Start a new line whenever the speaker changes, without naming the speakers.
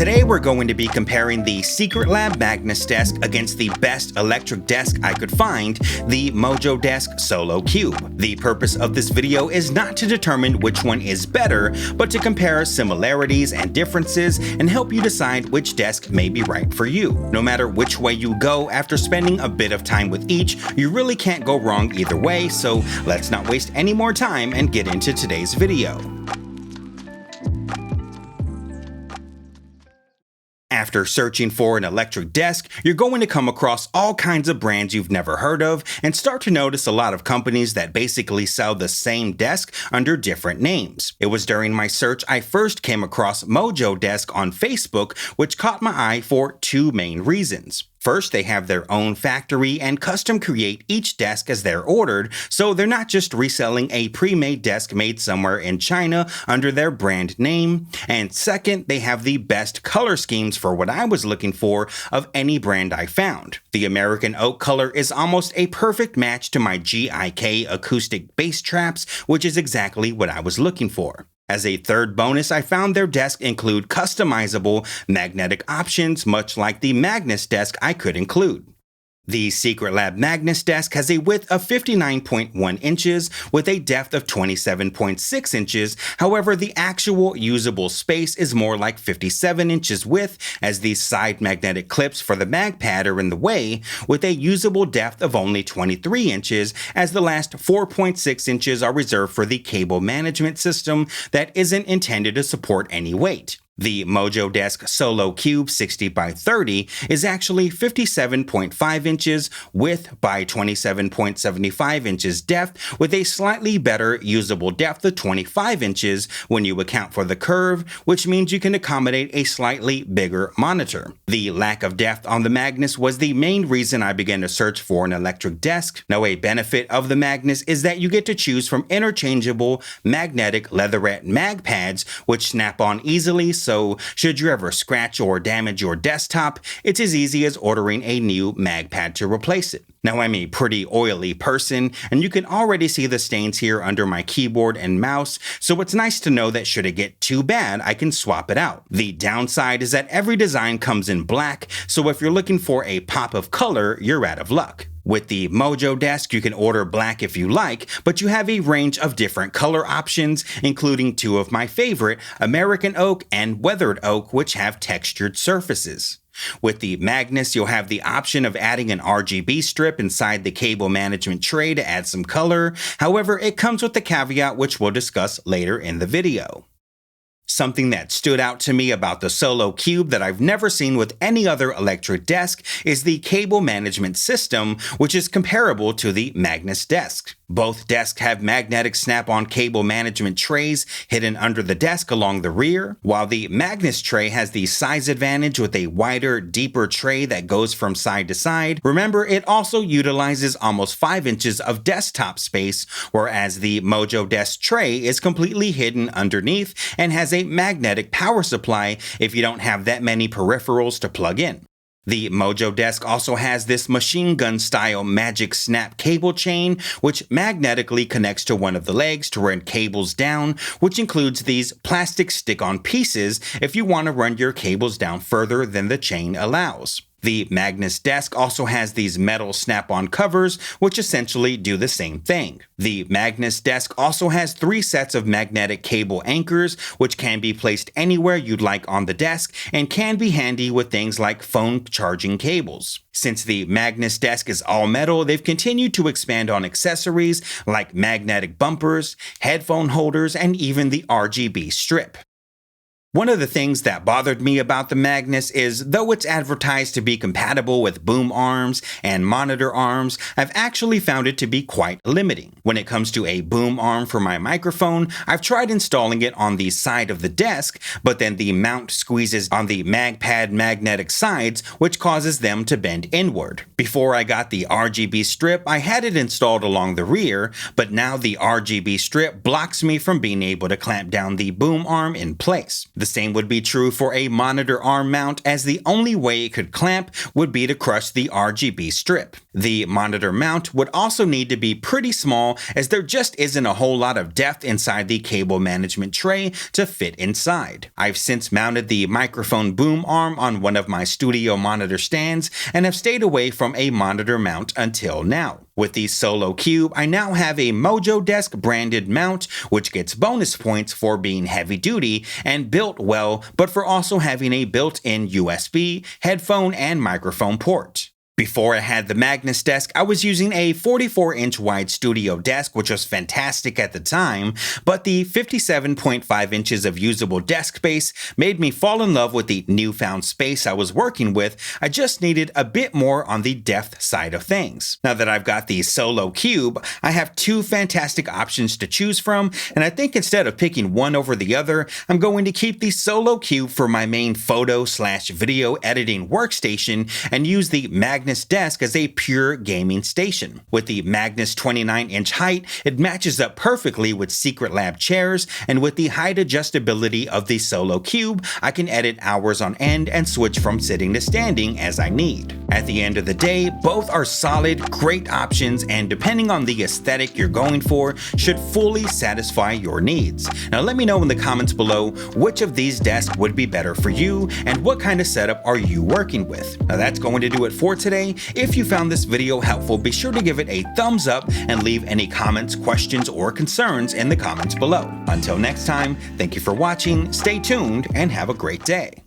Today we're going to be comparing the Secretlab Magnus desk against the best electric desk I could find, the MojoDesk Solo Cube. The purpose of this video is not to determine which one is better, but to compare similarities and differences and help you decide which desk may be right for you. No matter which way you go, after spending a bit of time with each, you really can't go wrong either way, so let's not waste any more time and get into today's video. After searching for an electric desk, you're going to come across all kinds of brands you've never heard of and start to notice a lot of companies that basically sell the same desk under different names. It was during my search I first came across Mojo Desk on Facebook, which caught my eye for two main reasons. First, they have their own factory and custom create each desk as they're ordered, so they're not just reselling a pre-made desk made somewhere in China under their brand name. And second, they have the best color schemes for what I was looking for of any brand I found. The American oak color is almost a perfect match to my GIK acoustic bass traps, which is exactly what I was looking for. As a third bonus, I found their desk include customizable magnetic options, much like the Magnus desk I could include. The Secretlab Magnus desk has a width of 59.1 inches with a depth of 27.6 inches. However, the actual usable space is more like 57 inches width, as these side magnetic clips for the mag pad are in the way, with a usable depth of only 23 inches, as the last 4.6 inches are reserved for the cable management system that isn't intended to support any weight. The MojoDesk Solo Cube 60x30 is actually 57.5 inches width by 27.75 inches depth, with a slightly better usable depth of 25 inches when you account for the curve, which means you can accommodate a slightly bigger monitor. The lack of depth on the Magnus was the main reason I began to search for an electric desk. Now, a benefit of the Magnus is that you get to choose from interchangeable magnetic leatherette mag pads, which snap on easily, so should you ever scratch or damage your desktop, it's as easy as ordering a new mag pad to replace it. Now, I'm a pretty oily person, and you can already see the stains here under my keyboard and mouse, so it's nice to know that should it get too bad, I can swap it out. The downside is that every design comes in black, so if you're looking for a pop of color, you're out of luck. With the Mojo Desk, you can order black if you like, but you have a range of different color options, including two of my favorite, American Oak and Weathered Oak, which have textured surfaces. With the Magnus, you'll have the option of adding an RGB strip inside the cable management tray to add some color. However, it comes with the caveat which we'll discuss later in the video. Something that stood out to me about the Solo Cube that I've never seen with any other electric desk is the cable management system, which is comparable to the Magnus desk. Both desks have magnetic snap-on cable management trays hidden under the desk along the rear, while the Magnus tray has the size advantage with a wider, deeper tray that goes from side to side. Remember, it also utilizes almost 5 inches of desktop space, whereas the Mojo Desk tray is completely hidden underneath and has a magnetic power supply if you don't have that many peripherals to plug in. The Mojo Desk also has this machine gun style magic snap cable chain, which magnetically connects to one of the legs to run cables down, which includes these plastic stick-on pieces if you want to run your cables down further than the chain allows. The Magnus desk also has these metal snap-on covers, which essentially do the same thing. The Magnus desk also has 3 sets of magnetic cable anchors, which can be placed anywhere you'd like on the desk and can be handy with things like phone charging cables. Since the Magnus desk is all metal, they've continued to expand on accessories like magnetic bumpers, headphone holders, and even the RGB strip. One of the things that bothered me about the Magnus is, though it's advertised to be compatible with boom arms and monitor arms, I've actually found it to be quite limiting. When it comes to a boom arm for my microphone, I've tried installing it on the side of the desk, but then the mount squeezes on the MagPad magnetic sides, which causes them to bend inward. Before I got the RGB strip, I had it installed along the rear, but now the RGB strip blocks me from being able to clamp down the boom arm in place. The same would be true for a monitor arm mount, as the only way it could clamp would be to crush the RGB strip. The monitor mount would also need to be pretty small, as there just isn't a whole lot of depth inside the cable management tray to fit inside. I've since mounted the microphone boom arm on one of my studio monitor stands and have stayed away from a monitor mount until now. With the Solo Cube, I now have a Mojo Desk branded mount, which gets bonus points for being heavy duty and built well, but for also having a built-in USB, headphone, and microphone port. Before I had the Magnus desk, I was using a 44-inch wide studio desk, which was fantastic at the time, but the 57.5 inches of usable desk space made me fall in love with the newfound space I was working with. I just needed a bit more on the depth side of things. Now that I've got the Solo Cube, I have two fantastic options to choose from, and I think instead of picking one over the other, I'm going to keep the Solo Cube for my main photo/video editing workstation and use the Magnus desk as a pure gaming station. With the Magnus 29-inch height, it matches up perfectly with Secretlab chairs, and with the height adjustability of the Solo Cube, I can edit hours on end and switch from sitting to standing as I need. At the end of the day, both are solid, great options, and depending on the aesthetic you're going for, should fully satisfy your needs. Now let me know in the comments below which of these desks would be better for you, and what kind of setup are you working with. Now that's going to do it for today. If you found this video helpful, be sure to give it a thumbs up and leave any comments, questions, or concerns in the comments below. Until next time, thank you for watching, stay tuned, and have a great day.